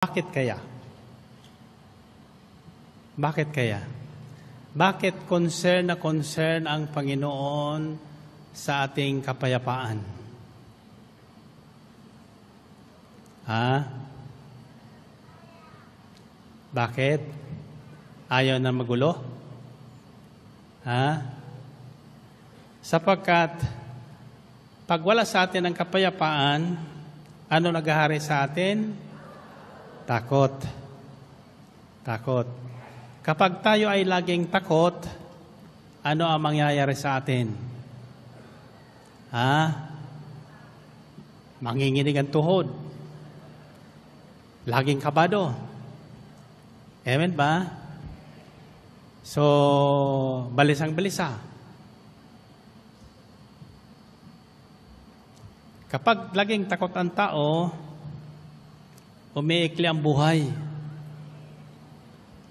Bakit kaya? Bakit kaya? Bakit concern ang Panginoon sa ating kapayapaan? Bakit? Ayaw na magulo? Sapagkat pag wala sa atin ang kapayapaan, ano naghahari sa atin? Takot. Takot. Kapag tayo ay laging takot, ano ang mangyayari sa atin? Manginginig ang tuhod. Laging kabado. Amen ba? So, balisang-balisa. Kapag laging takot ang tao, umiikli ang buhay.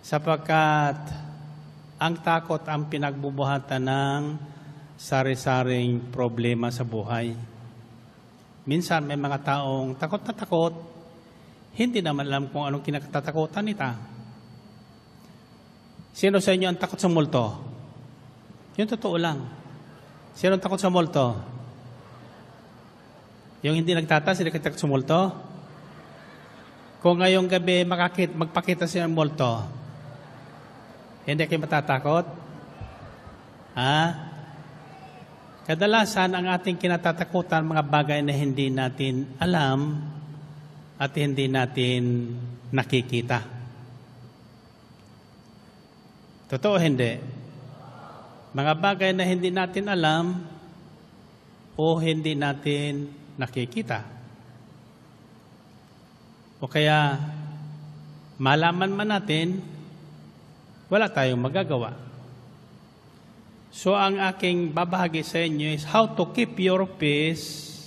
Sapagkat ang takot ang pinagbubuhatan ng sari-saring problema sa buhay. Minsan may mga taong takot na takot, hindi naman alam kung anong kinatatakutan nila. Sino sa inyo ang takot sa multo? Yung totoo lang. Sino ang takot sa multo? Yung hindi nagtatas, hindi takot sa multo? Kung ngayong gabi magpakita siya ng multo, hindi kayo matatakot? Kadalasan ang ating kinatatakutan mga bagay na hindi natin alam at hindi natin nakikita. Totoo hindi? Mga bagay na hindi natin alam o hindi natin nakikita. O kaya malaman man natin, wala tayong magagawa. So ang aking babahagi sa inyo is how to keep your peace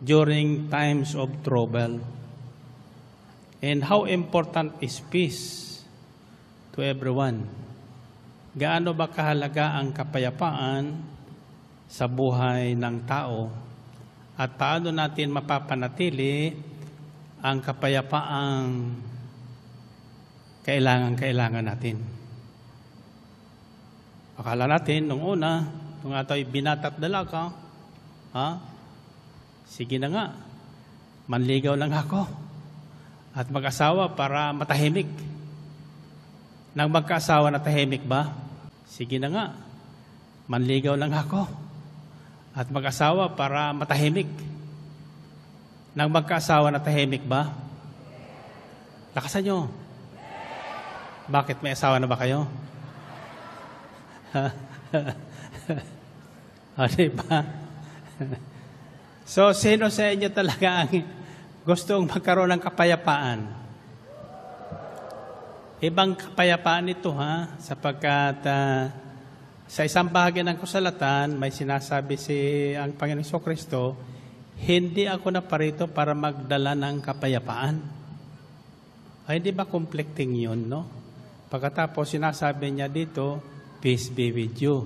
during times of trouble. And how important is peace to everyone. Gaano ba kahalaga ang kapayapaan sa buhay ng tao at paano natin mapapanatili ang kapayapaang kailangan natin. Akala natin, nung una, nung ato'y binatat dalaga, sige na nga, manligaw lang ako at mag-asawa para matahimik. Nang magkaasawa na tahimik ba? Sige na nga, manligaw lang ako at mag-asawa para matahimik. Nang magkaasawa na tahimik ba? Lakasan nyo. Bakit? May asawa na ba kayo? Diba? So, sino sa inyo talaga ang gustong magkaroon ng kapayapaan? Ibang kapayapaan ito, sapagkat sa isang bahagi ng kasulatan, may sinasabi ang Panginoong Jesucristo, hindi ako naparito para magdala ng kapayapaan. Ay, hindi ba conflicting yun, no? Pagkatapos, sinasabi niya dito, peace be with you.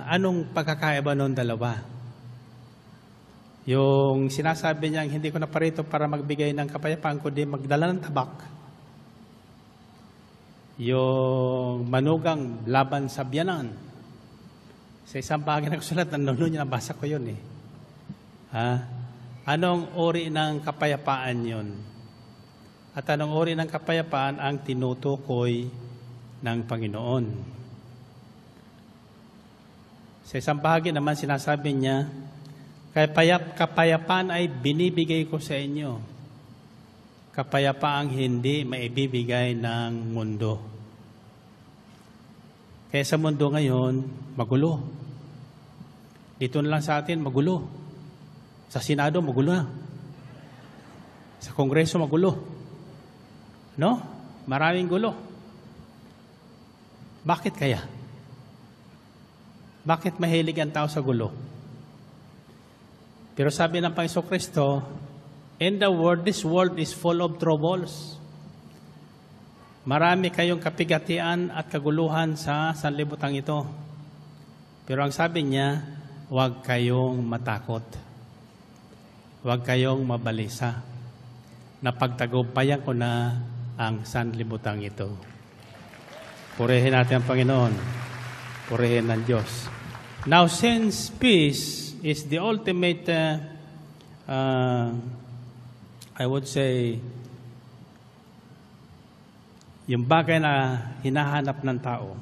Anong pagkakaiba ng dalawa? Yung sinasabi niya, hindi ko naparito para magbigay ng kapayapaan, kundi magdala ng tabak. Yung manugang laban sa biyanan. Sa isang bahagi ng kasulatan, noon niya nabasa ko yun eh. Anong uri ng kapayapaan yun? At anong uri ng kapayapaan ang tinutukoy ng Panginoon? Sa isang bahagi naman sinasabi niya, kapayapaan ay binibigay ko sa inyo. Kapayapaang hindi maibibigay ng mundo. Kaya sa mundo ngayon, magulo. Dito na lang sa atin, magulo. Sa Senado, magulo na. Sa Kongreso, magulo. No? Maraming gulo. Bakit kaya? Bakit mahilig ang tao sa gulo? Pero sabi ng Panginoong Kristo, in the world, this world is full of troubles. Marami kayong kapigatian at kaguluhan sa sanlibutan ito. Pero ang sabi niya, huwag kayong matakot. Huwag kayong mabalisa. napagtagumpayan ko na ang sanlibutan ito. Purihin natin ang Panginoon. Purihin ng Diyos. Now, since peace is the ultimate, I would say, yung bagay na hinahanap ng tao,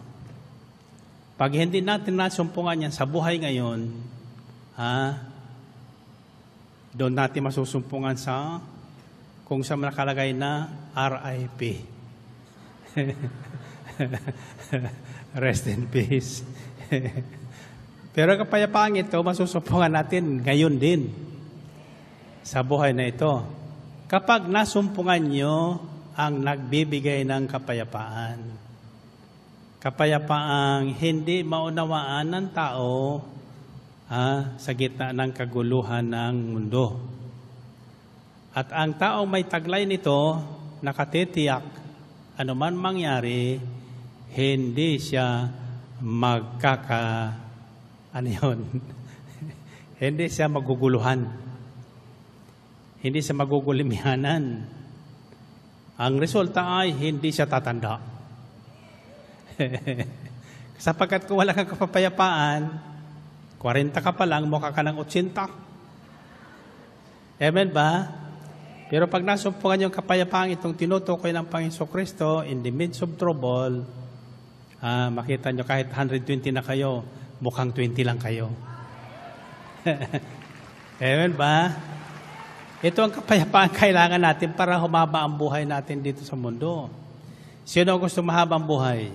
pag hindi natin nasumpungan yan sa buhay ngayon, doon natin masusumpungan sa kung saan nakalagay na RIP. Rest in peace. Pero kapayapaan ito, masusumpungan natin ngayon din sa buhay na ito. Kapag nasumpungan nyo ang nagbibigay ng kapayapaan. Kapayapaang hindi maunawaan ng tao sa gitna ng kaguluhan ng mundo. At ang taong may taglay nito, nakatitiyak, anuman mangyari, hindi siya hindi siya maguguluhan. Hindi siya magugulimihanan. Ang resulta ay hindi siya tatanda. Sapagkat kung wala kang kapapayapaan, 40 ka pa lang, mukha ka ng 80. Amen ba? Pero pag nasumpungan yung kapayapaan itong tinutukoy ng Panginoon Kristo in the midst of trouble, makita nyo kahit 120 na kayo, mukhang 20 lang kayo. Amen ba? Ito ang kapayapaan kailangan natin para humaba ang buhay natin dito sa mundo. Sino gusto mahabang buhay?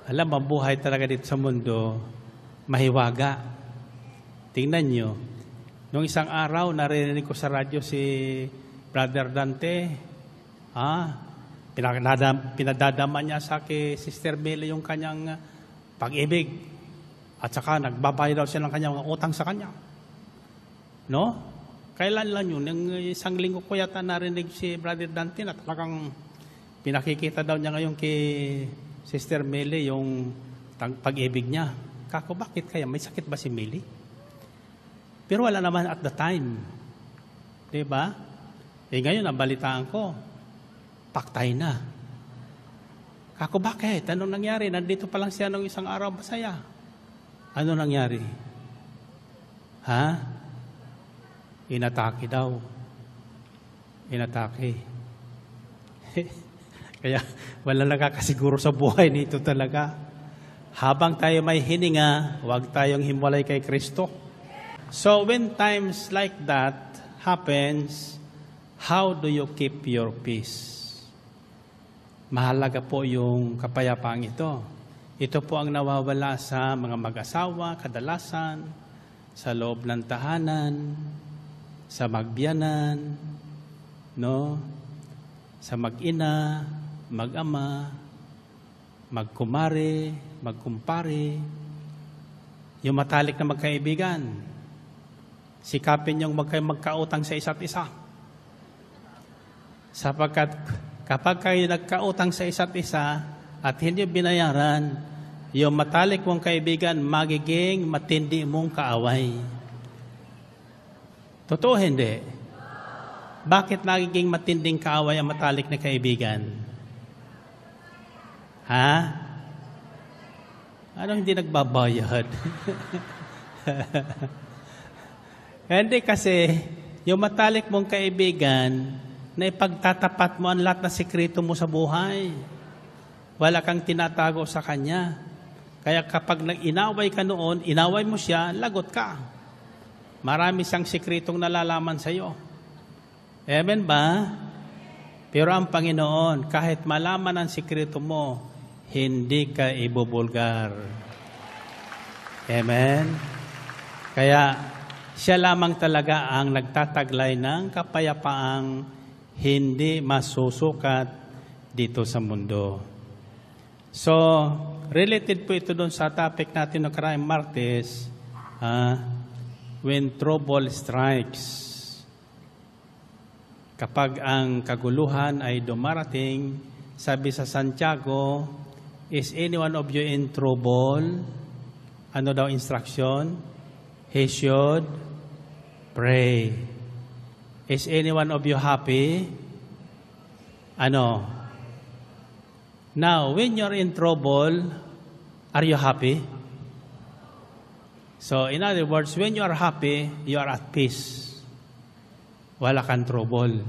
Alam, ang buhay talaga dito sa mundo, mahiwaga. Tingnan nyo. Noong isang araw, narinig ko sa radyo si Brother Dante. Pinadadama niya sa kay Sister Mele yung kanyang pag-ibig. At saka nagbabayad daw siya ng kanyang utang sa kanya. No? Kailan lang yun? Yung isang linggo ko yata narinig si Brother Dante na talagang pinakikita daw niya ngayon kay Sister Mele yung pag-ibig niya. Kako, bakit kaya? May sakit ba si Mele? Pero wala naman at the time. Diba? Ngayon, nabalitaan ko, paktay na. Kako, bakit? Anong nangyari? Nandito pa lang siya nung isang araw masaya. Ano nangyari? Inatake daw. Inatake. Kaya wala nakakasiguro sa buhay nito talaga. Habang tayo may hininga, huwag tayong himwalay kay Kristo. So when times like that happens, how do you keep your peace? Mahalaga po yung kapayapaan ito. Ito po ang nawawala sa mga mag-asawa, kadalasan, sa loob ng tahanan, sa magbiyanan, no? Sa mag-ina, mag-ama, magkumare, magkumpare, yung matalik na magkaibigan. Sikapin yung magkautang sa isa't isa. Sapagkat kapag kayo nagkautang sa isa't isa at hindi binayaran, yung matalik mong kaibigan magiging matindi mong kaaway. Totoo hindi? Bakit nagiging matinding kaaway ang matalik na kaibigan? Ano hindi nagbabayad? Hindi kasi, yung matalik mong kaibigan, na ipagtatapat mo ang lahat na sikreto mo sa buhay. Wala kang tinatago sa kanya. Kaya kapag inaway ka noon, inaway mo siya, lagot ka. Marami siyang sikretong nalalaman sa iyo. Amen ba? Pero ang Panginoon, kahit malaman ang sikreto mo, hindi ka ibubulgar. Amen? Kaya siya lamang talaga ang nagtataglay ng kapayapaang hindi masusukat dito sa mundo. So, related po ito doon sa topic natin ng karayang Martes, when trouble strikes. Kapag ang kaguluhan ay dumarating, sabi sa Santiago, is any one of you in trouble? Ano daw instruction? He should pray. Is any one of you happy? Ano? Now, when you're in trouble, are you happy? So, in other words, when you are happy, you are at peace. Wala kang trouble.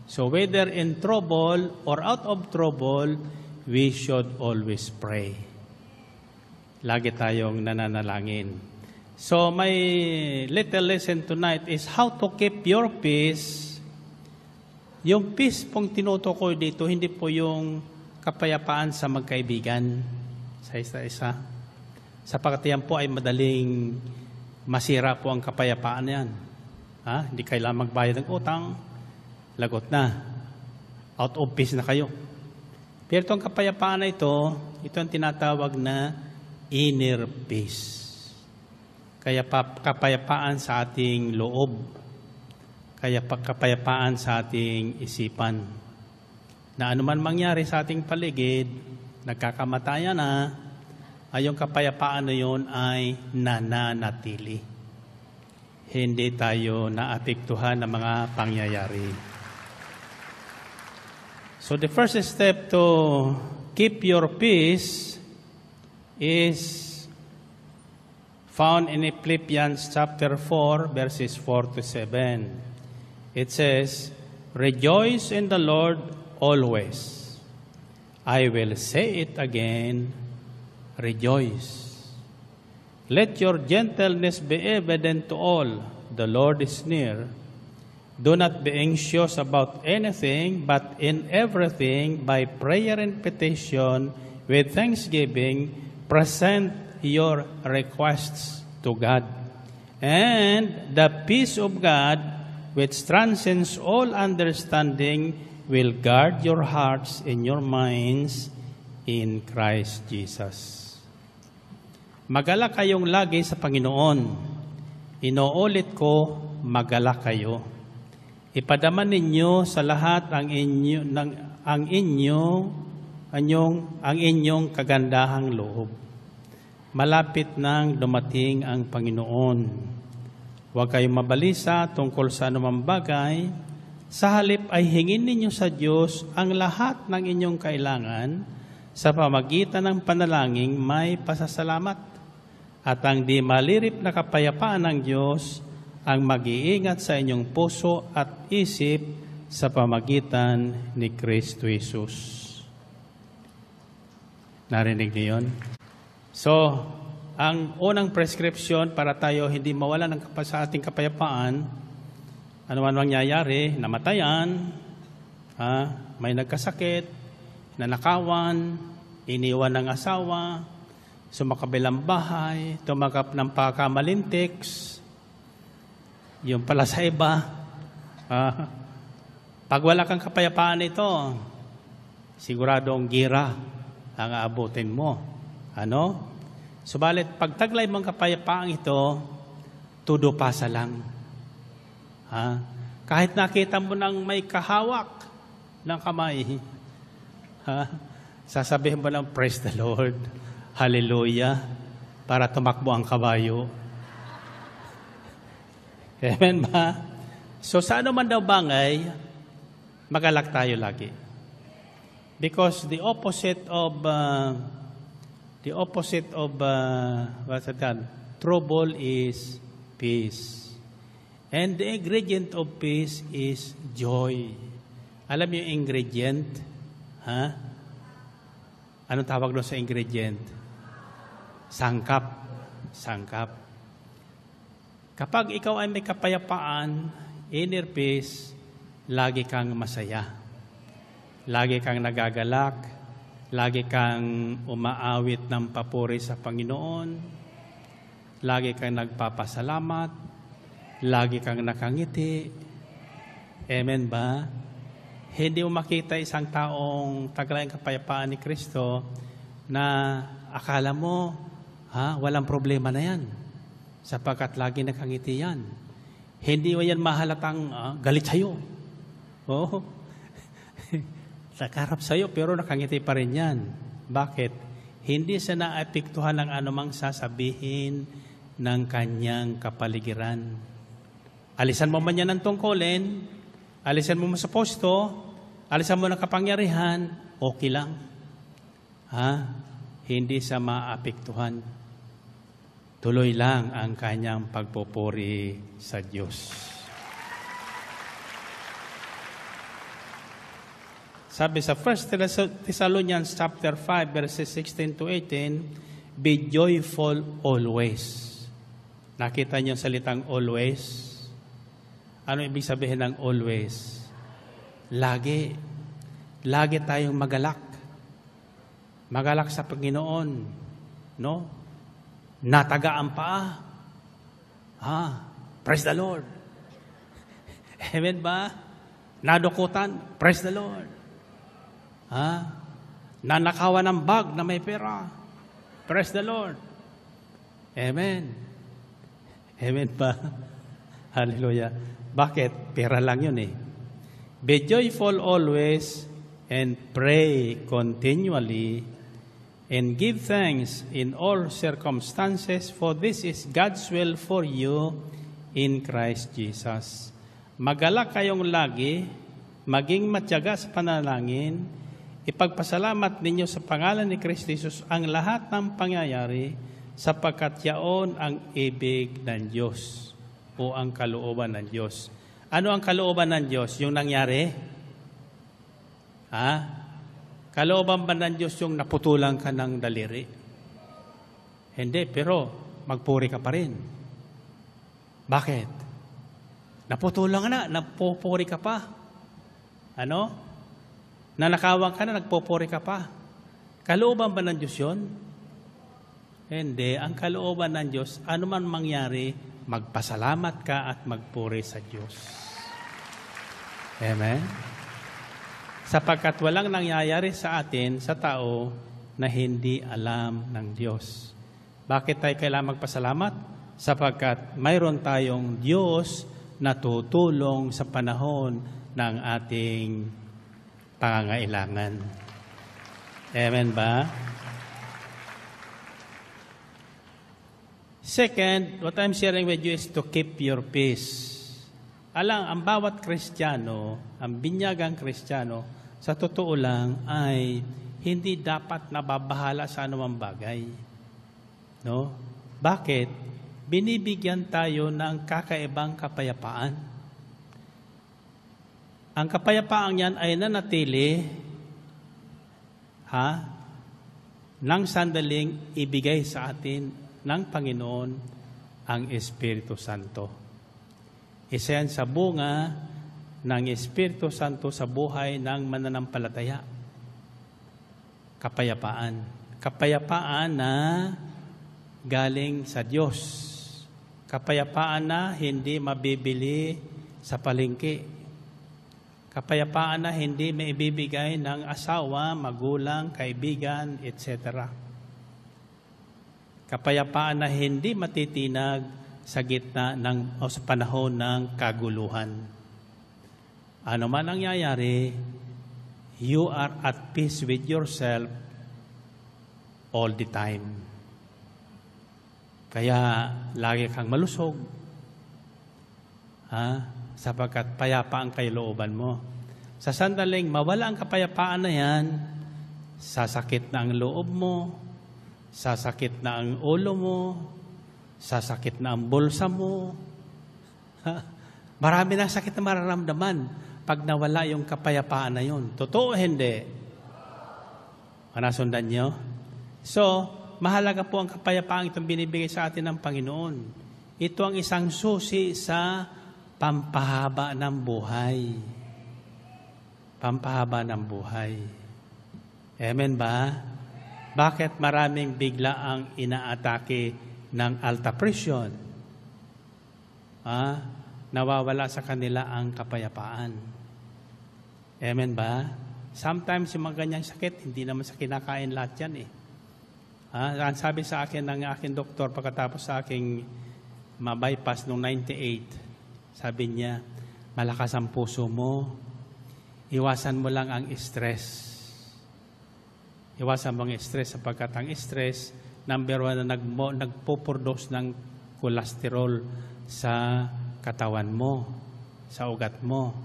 So, whether in trouble or out of trouble, we should always pray. Lagi tayong nananalangin. So, my little lesson tonight is how to keep your peace. Yung peace pong tinutukoy dito, hindi po yung kapayapaan sa magkaibigan sa isa-isa. Sapagkat yan po ay madaling masira po ang kapayapaan yan. Hindi kailangan magbayad ng utang, lagot na. Out of peace na kayo. Pero itong kapayapaan na ito ang tinatawag na inner peace. Kaya kapayapaan sa ating loob. Kaya kapayapaan sa ating isipan. Na anuman mangyari sa ating paligid, nagkakamatayan na, ay yung kapayapaan na yun ay nananatili. Hindi tayo naapektuhan ng mga pangyayari. So the first step to keep your peace is found in Philippians chapter 4, verses 4 to 7. It says, "Rejoice in the Lord always. I will say it again, rejoice. Let your gentleness be evident to all. The Lord is near. Do not be anxious about anything, but in everything, by prayer and petition, with thanksgiving, present your requests to God. And the peace of God, which transcends all understanding, will guard your hearts and your minds in Christ Jesus." Magalak kayong lagi sa Panginoon. Inuulit ko, magalak kayo. Ipadama ninyo sa lahat ang inyong kagandahang loob. Malapit nang dumating ang Panginoon. Huwag kayong mabalisa tungkol sa anumang bagay. Sa halip ay hingin ninyo sa Diyos ang lahat ng inyong kailangan sa pamagitan ng panalangin may pasasalamat. At ang di malirip na kapayapaan ng Diyos ang mag-iingat sa inyong puso at isip sa pamagitan ni Kristo Jesus. Narinig niyo yun? So, ang unang prescription para tayo hindi mawala sa ating kapayapaan, ano man mangyayari, namatayan, may nagkasakit, nanakawan, iniwan ng asawa, sumakabilang bahay, tumakap ng pakamalintiks, yung pala sa iba. Pag wala kang kapayapaan ito, siguradong gira ang aabutin mo. Subalit, pag taglay mong kapayapaang ito, tudo pasa lang. Kahit nakita mo nang may kahawak ng kamay, sasabihin mo lang, praise the Lord, hallelujah, para tumakbo ang kabayo. Amen ba? So, sa ano man daw bangay, magalak tayo lagi. Because the opposite of trouble is peace. And the ingredient of peace is joy. Alam niyo yung ingredient? Anong tawag doon sa ingredient? Sangkap. Sangkap. Kapag ikaw ay may kapayapaan, inner peace, lagi kang masaya. Lagi kang nagagalak. Lagi kang umaawit ng papuri sa Panginoon. Lagi kang nagpapasalamat. Lagi kang nakangiti. Amen ba? Hindi mo makita isang taong taglay ang kapayapaan ni Kristo na akala mo, walang problema na yan. Sapagkat lagi nakangiti yan. Hindi mo yan mahalatang galit sa'yo. Oh. Nakarap sa'yo pero nakangiti pa rin yan. Bakit? Hindi siya naapektuhan ng anumang sasabihin ng kanyang kapaligiran. Alisan mo man yan ng tungkulin, alisan mo sa posto, alisan mo ng kapangyarihan, okay lang. Hindi sa maapektuhan. Tuloy lang ang kanyang pagpupuri sa Diyos. Sabi sa 1 Thessalonians chapter 5, verses 16 to 18, be joyful always. Nakita niyo ang salitang always? Ano ibig sabihin ng always? Lagi. Lagi tayong magalak. Magalak sa Panginoon. No? Natagaan pa. Praise the Lord. Amen ba? Nadukutan. Praise the Lord. Nanakawan ng bag na may pera. Praise the Lord. Amen. Amen ba? Hallelujah. Bakit? Pera lang yun eh. Be joyful always and pray continually and give thanks in all circumstances, for this is God's will for you in Christ Jesus. Magalak kayong lagi, maging matyaga sa panalangin, ipagpasalamat ninyo sa pangalan ni Kristo Jesus ang lahat ng pangyayari, sapagkat yaon ang ibig ng Diyos o ang kalooban ng Diyos. Ano ang kalooban ng Diyos? Yung nangyari? Kalooban ba ng Diyos yung naputulan ka ng daliri? Hindi, pero magpuri ka pa rin. Bakit? Naputulan ka na, napupuri ka pa. Ano? Nanakawan ka na, nagpupuri ka pa. Kalooban ba ng Diyos yun? Hindi. Ang kalooban ng Diyos, ano man mangyari, magpasalamat ka at magpuri sa Diyos. Amen? Sapagkat walang nangyayari sa atin, sa tao, na hindi alam ng Diyos. Bakit tayo kailangan magpasalamat? Sapagkat mayroon tayong Diyos na tutulong sa panahon ng ating pangangailangan. Amen ba? Second, what I'm sharing with you is to keep your peace. Ang bawat Kristiyano, ang binyagang Kristiyano, sa totoo lang ay hindi dapat nababahala sa anumang bagay. No? Bakit? Binibigyan tayo ng kakaibang kapayapaan. Ang kapayapaan yan ay nanatili ng sandaling ibigay sa atin ng Panginoon ang Espiritu Santo. Isa yan sa bunga ng Espiritu Santo sa buhay ng mananampalataya. Kapayapaan. Kapayapaan na galing sa Diyos. Kapayapaan na hindi mabibili sa palengke. Kapayapaan na hindi maibibigay ng asawa, magulang, kaibigan, etc. Kapayapaan na hindi matitinag sa gitna o sa panahon ng kaguluhan. Ano man ang nangyayari, you are at peace with yourself all the time. Kaya lagi kang malusog. Sapagkat payapa ang kalooban mo. Sa sandaling mawala ang kapayapaan na yan, sasakit na ang loob mo, sasakit na ang ulo mo, sasakit na ang bulsa mo. Marami na sakit na mararamdaman pag nawala yung kapayapaan na yun. Totoo hindi? Nasundan nyo? So, mahalaga po ang kapayapaan itong binibigay sa atin ng Panginoon. Ito ang isang susi sa pampahaba ng buhay. Pampahaba ng buhay. Amen ba? Bakit maraming bigla ang inaatake ng alta presyon? Nawawala sa kanila ang kapayapaan. Amen ba? Sometimes yung mga ganyang sakit, hindi naman sa kinakain lahat yan eh. Ang sabi sa akin ng aking doktor pagkatapos sa aking ma-bypass noong 98, sabi niya, malakas ang puso mo, iwasan mo lang ang stress. Iwasan mo ang stress sapagkat ang stress, number one na nagpo-produce ng cholesterol sa katawan mo, sa ugat mo.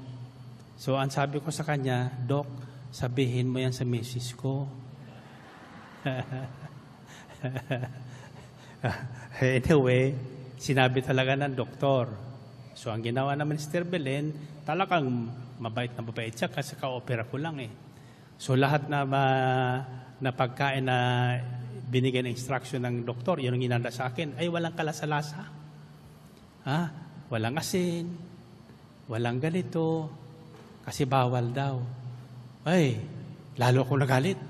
So, ang sabi ko sa kanya, Dok, sabihin mo yan sa misis ko. Anyway, sinabi talaga ng doktor. So, ang ginawa naman ni Sister Belen, talagang mabait siya kasi ka-opera ko lang eh. So, lahat na pagkain na binigyan ng instruction ng doktor, yun ang inanda sa akin, ay walang kalasa-lasa. Walang asin, walang ganito, kasi bawal daw. Ay, lalo ako nagalit.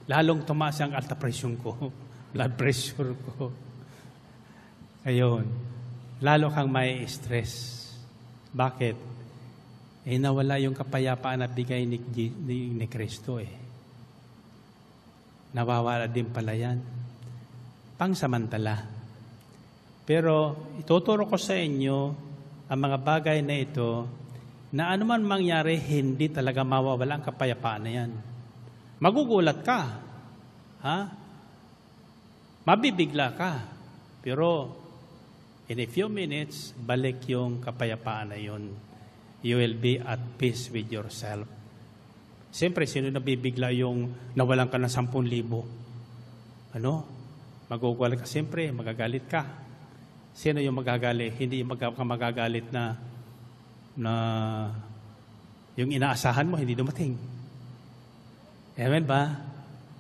Lalong tumaas ang alta pressure ko, blood pressure ko. Ayun, lalo kang may stress. Bakit? Nawala yung kapayapaan na bigay ni Kristo eh. Nawawala din pala yan. Pangsamantala. Pero ituturo ko sa inyo ang mga bagay na ito na anuman mangyari, hindi talaga mawawala ang kapayapaan na yan. Magugulat ka. Mabibigla ka. Pero in a few minutes, balik yung kapayapaan na yun. You will be at peace with yourself. Siyempre, sino nabibigla yung nawalan ka ng 10,000? Magugulat ka siyempre, magagalit ka. Sino yung magagalit? Hindi yung magagalit na yung inaasahan mo, hindi dumating. Amen ba?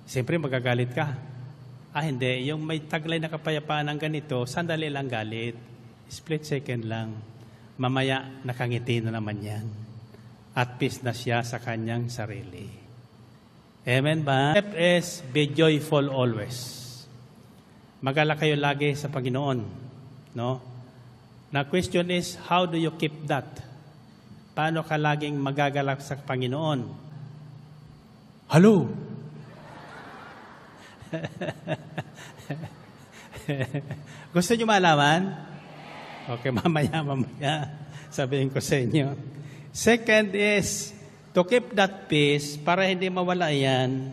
Siyempre, magagalit ka. Hindi. Yung may taglay na kapayapaan ng ganito, sandali lang galit. Split second lang. Mamaya, nakangiti na naman yan. At peace na siya sa kanyang sarili. Amen ba? Step is, be joyful always. Magala kayo lagi sa Panginoon. No? Na question is, how do you keep that? Paano ka laging magagalak sa Panginoon? Hello? Gusto nyo malaman? Okay, mamaya. Sabihin ko sa inyo. Second is, to keep that peace, para hindi mawala yan,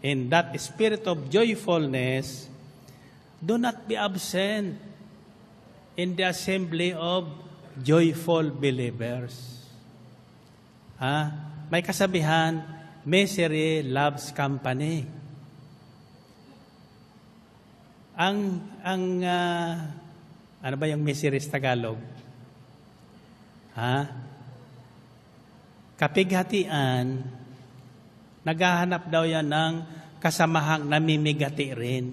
in that spirit of joyfulness, do not be absent in the assembly of joyful believers. May kasabihan, misery loves company. Ano ba yung misery sa Tagalog? Kapighatian, naghahanap daw yan ng kasamahang namimigati rin.